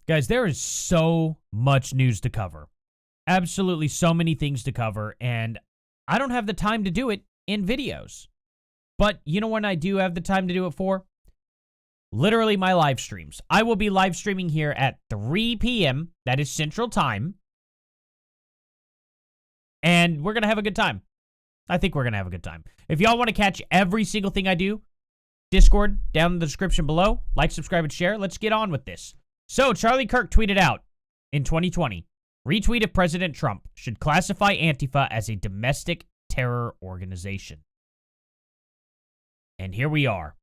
Guys, there is so much news to cover. Absolutely so many things to cover, and I don't have the time to do it in videos. But you know when I do have the time to do it for? Literally my live streams. I will be live streaming here at 3 p.m. That is Central Time. And we're going to have a good time. I think we're going to have a good time. If y'all want to catch every single thing I do, Discord down in the description below. Like, subscribe, and share. Let's get on with this. So, Charlie Kirk tweeted out in 2020, retweet of President Trump should classify Antifa as a domestic terror organization. And here we are.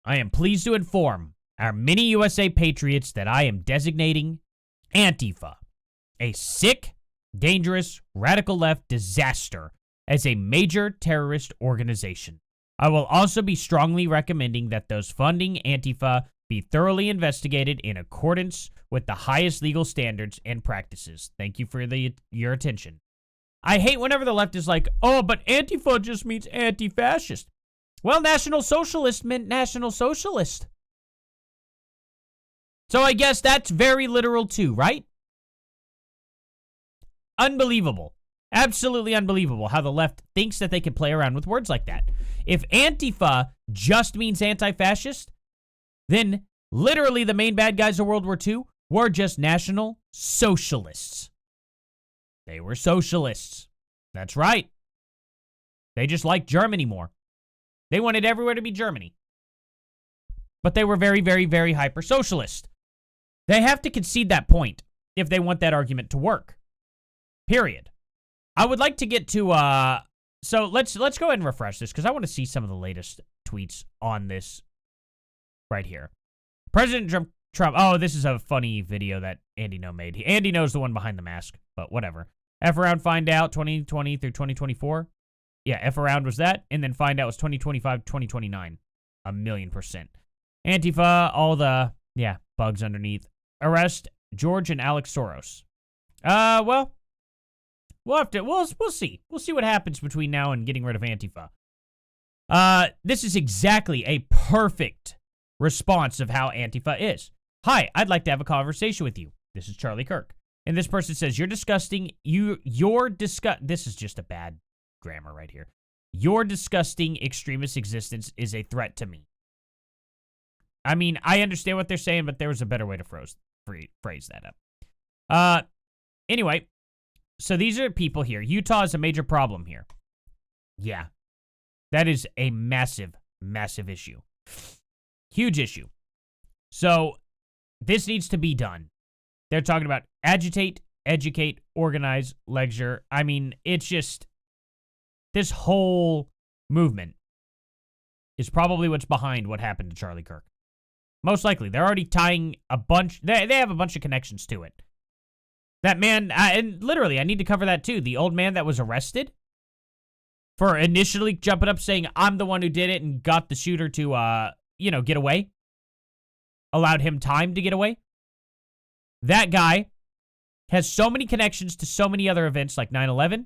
I am pleased to inform our many USA patriots that I am designating Antifa, a sick, dangerous, radical left disaster, as a major terrorist organization. I will also be strongly recommending that those funding Antifa be thoroughly investigated in accordance with the highest legal standards and practices. Thank you for your attention. I hate whenever the left is like, oh, but Antifa just means anti-fascist. Well, National Socialist meant National Socialist. So I guess that's very literal too, right? Unbelievable. Absolutely unbelievable how the left thinks that they can play around with words like that. If Antifa just means anti-fascist, then literally the main bad guys of World War II were just National Socialists. They were socialists. That's right. They just liked Germany more. They wanted everywhere to be Germany. But they were very, very, very hyper-socialist. They have to concede that point if they want that argument to work. Period. I would like to get to, so let's go ahead and refresh this because I want to see some of the latest tweets on this right here. President Trump, oh, this is a funny video that Andy No made. Andy No's the one behind the mask, but whatever. F around, find out, 2020 through 2024. Yeah, F around was that, and then find out was 2025, 2029. 1,000,000%. Antifa, all the, bugs underneath. Arrest George and Alex Soros. Well, we'll have to, we'll see. We'll see what happens between now and getting rid of Antifa. This is exactly a perfect response of how Antifa is. Hi, I'd like to have a conversation with you. This is Charlie Kirk. And this person says, you're disgusting. This is just a bad grammar right here. Your disgusting extremist existence is a threat to me. I mean, I understand what they're saying, but there was a better way to phrase that up. Anyway, so these are people here. Utah is a major problem here. Yeah. That is a massive, massive issue. Huge issue. So this needs to be done. They're talking about agitate, educate, organize, lecture. I mean, it's just, this whole movement is probably what's behind what happened to Charlie Kirk. Most likely. They're already tying a bunch, they have a bunch of connections to it. That man, and literally, I need to cover that too. The old man that was arrested for initially jumping up saying, I'm the one who did it and got the shooter to, get away. Allowed him time to get away. That guy has so many connections to so many other events like 9/11,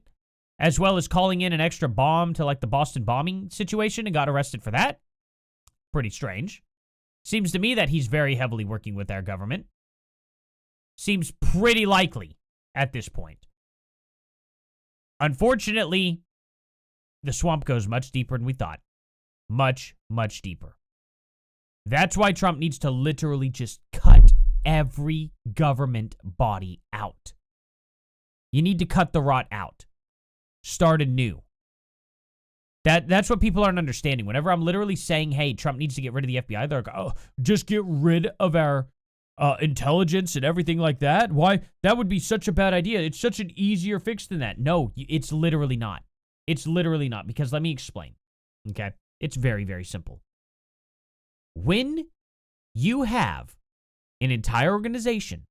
as well as calling in an extra bomb to like the Boston bombing situation and got arrested for that. Pretty strange. Seems to me that he's very heavily working with our government. Seems pretty likely at this point. Unfortunately, the swamp goes much deeper than we thought. Much, much deeper. That's why Trump needs to literally just cut every government body out. You need to cut the rot out. Start anew. That's what people aren't understanding. Whenever I'm literally saying, hey, Trump needs to get rid of the FBI, they're like, oh, just get rid of our intelligence and everything like that? Why? That would be such a bad idea. It's such an easier fix than that. No, it's literally not. It's literally not, because let me explain. Okay? It's very, very simple. When you have an entire organization,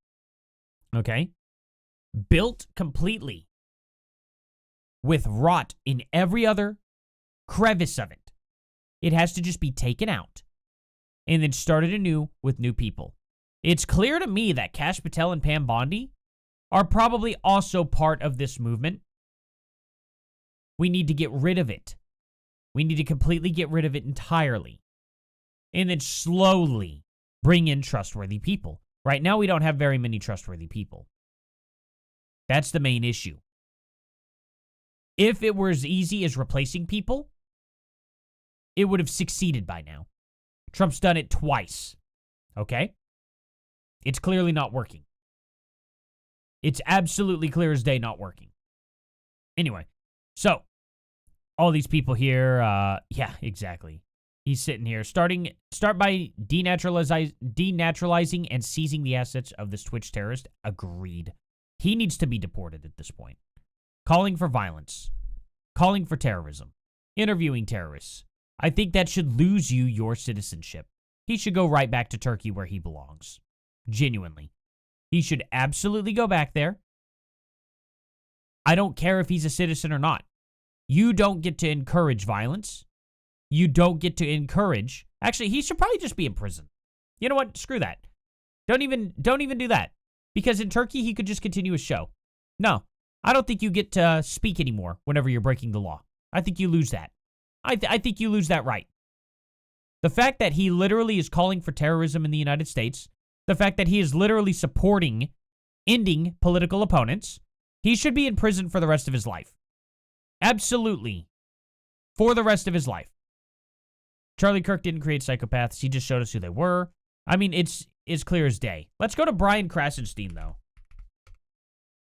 okay, built completely with rot in every other crevice of it, it has to just be taken out and then started anew with new people. It's clear to me that Kash Patel and Pam Bondi are probably also part of this movement. We need to get rid of it. We need to completely get rid of it entirely. And then slowly bring in trustworthy people. Right now, we don't have very many trustworthy people. That's the main issue. If it were as easy as replacing people, it would have succeeded by now. Trump's done it twice. Okay? It's clearly not working. It's absolutely clear as day not working. Anyway, so all these people here, yeah, exactly. He's sitting here. Start by denaturalizing and seizing the assets of this Twitch terrorist. Agreed. He needs to be deported at this point. Calling for violence. Calling for terrorism. Interviewing terrorists. I think that should lose you your citizenship. He should go right back to Turkey where he belongs. Genuinely. He should absolutely go back there. I don't care if he's a citizen or not. You don't get to encourage violence. You don't get to encourage. Actually, he should probably just be in prison. You know what? Screw that. Don't even do that. Because in Turkey, he could just continue his show. No, I don't think you get to speak anymore whenever you're breaking the law. I think you lose that. I think you lose that right. The fact that he literally is calling for terrorism in the United States, the fact that he is literally supporting ending political opponents, he should be in prison for the rest of his life. Absolutely. For the rest of his life. Charlie Kirk didn't create psychopaths. He just showed us who they were. I mean, it's clear as day. Let's go to Brian Krasenstein, though.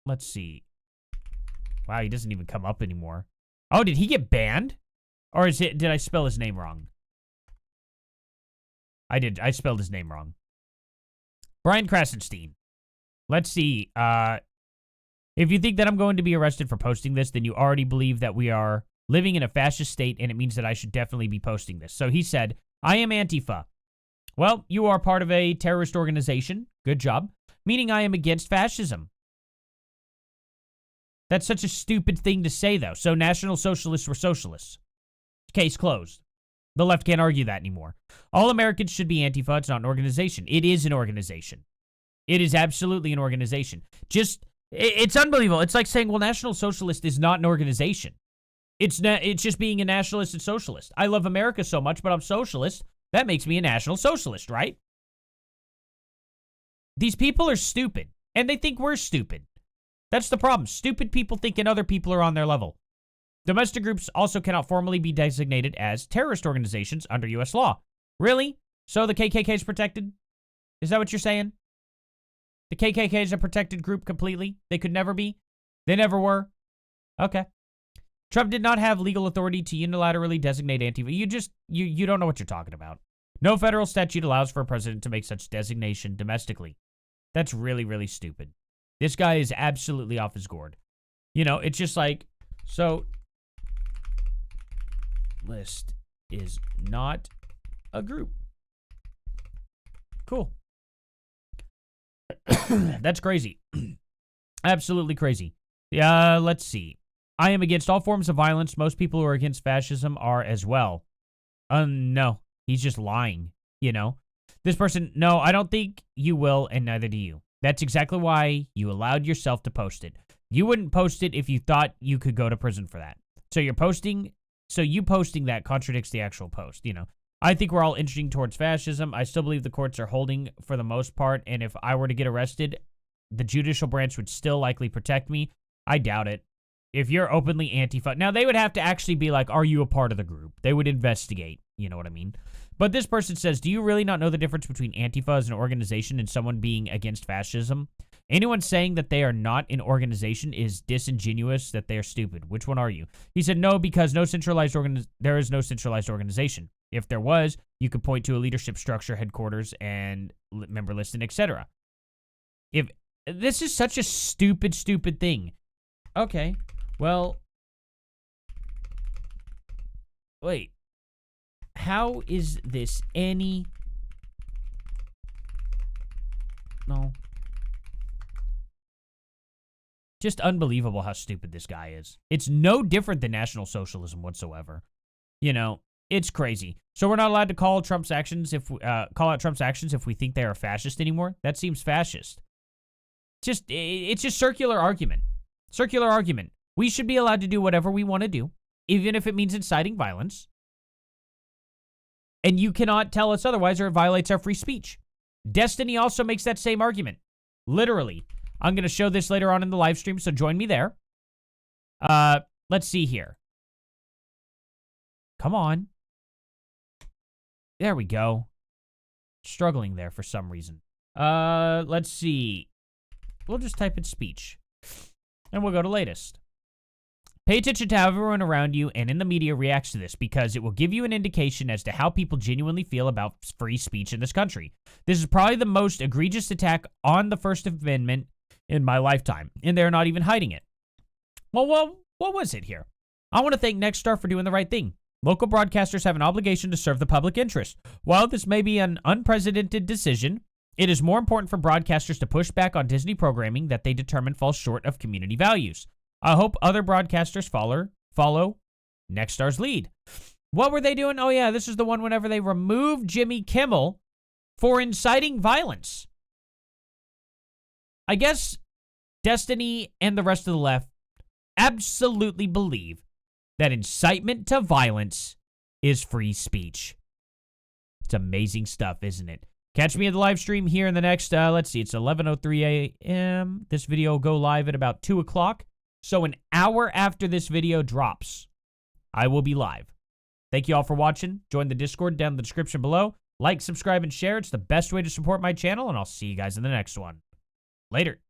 Let's see. Wow, he doesn't even come up anymore. Oh, did he get banned? Or did I spell his name wrong? I did. I spelled his name wrong. Brian Krasenstein. Let's see. If you think that I'm going to be arrested for posting this, then you already believe that we are living in a fascist state, and it means that I should definitely be posting this. So he said, I am Antifa. Well, you are part of a terrorist organization. Good job. Meaning I am against fascism. That's such a stupid thing to say, though. So National Socialists were socialists. Case closed. The left can't argue that anymore. All Americans should be Antifa. It's not an organization. It is an organization. It is absolutely an organization. It's unbelievable. It's like saying, well, National Socialist is not an organization. It's just being a nationalist and socialist. I love America so much, but I'm socialist. That makes me a National Socialist, right? These people are stupid, and they think we're stupid. That's the problem. Stupid people thinking other people are on their level. Domestic groups also cannot formally be designated as terrorist organizations under U.S. law. Really? So the KKK is protected? Is that what you're saying? The KKK is a protected group completely? They could never be? They never were? Okay. Trump did not have legal authority to unilaterally designate Antifa. You don't know what you're talking about. No federal statute allows for a president to make such designation domestically. That's really, really stupid. This guy is absolutely off his gourd. You know, it's just like, so, list is not a group. Cool. That's crazy. Absolutely crazy. Let's see. I am against all forms of violence. Most people who are against fascism are as well. No. He's just lying, you know? This person, no, I don't think you will, and neither do you. That's exactly why you allowed yourself to post it. You wouldn't post it if you thought you could go to prison for that. So you posting that contradicts the actual post, you know? I think we're all inching towards fascism. I still believe the courts are holding for the most part, and if I were to get arrested, the judicial branch would still likely protect me. I doubt it. If you're openly Antifa, now they would have to actually be like, are you a part of the group? They would investigate, you know what I mean? But this person says, do you really not know the difference between Antifa as an organization and someone being against fascism? Anyone saying that they are not an organization is disingenuous, that they are stupid. Which one are you? He said, no, because there is no centralized organization. If there was, you could point to a leadership structure, headquarters, and member list, and etc. If this is such a stupid, stupid thing. Okay, well, wait. How is this any... No. Just unbelievable how stupid this guy is. It's no different than National Socialism whatsoever. You know, it's crazy. So we're not allowed to call Trump's actions call out Trump's actions if we think they are fascist anymore? That seems fascist. It's just circular argument. Circular argument. We should be allowed to do whatever we want to do, even if it means inciting violence. And you cannot tell us otherwise, or it violates our free speech. Destiny also makes that same argument. Literally. I'm going to show this later on in the live stream, so join me there. Let's see here. Come on. There we go. Struggling there for some reason. Let's see. We'll just type in speech. And we'll go to latest. Pay attention to how everyone around you and in the media reacts to this, because it will give you an indication as to how people genuinely feel about free speech in this country. This is probably the most egregious attack on the First Amendment in my lifetime, and they're not even hiding it. Well, what was it here? I want to thank Nexstar for doing the right thing. Local broadcasters have an obligation to serve the public interest. While this may be an unprecedented decision, it is more important for broadcasters to push back on Disney programming that they determine falls short of community values. I hope other broadcasters follow Nexstar's lead. What were they doing? Oh, yeah, this is the one whenever they removed Jimmy Kimmel for inciting violence. I guess Destiny and the rest of the left absolutely believe that incitement to violence is free speech. It's amazing stuff, isn't it? Catch me at the live stream here in the next, let's see, it's 11:03 a.m. This video will go live at about 2 o'clock. So an hour after this video drops, I will be live. Thank you all for watching. Join the Discord down in the description below. Like, subscribe, and share. It's the best way to support my channel, and I'll see you guys in the next one. Later.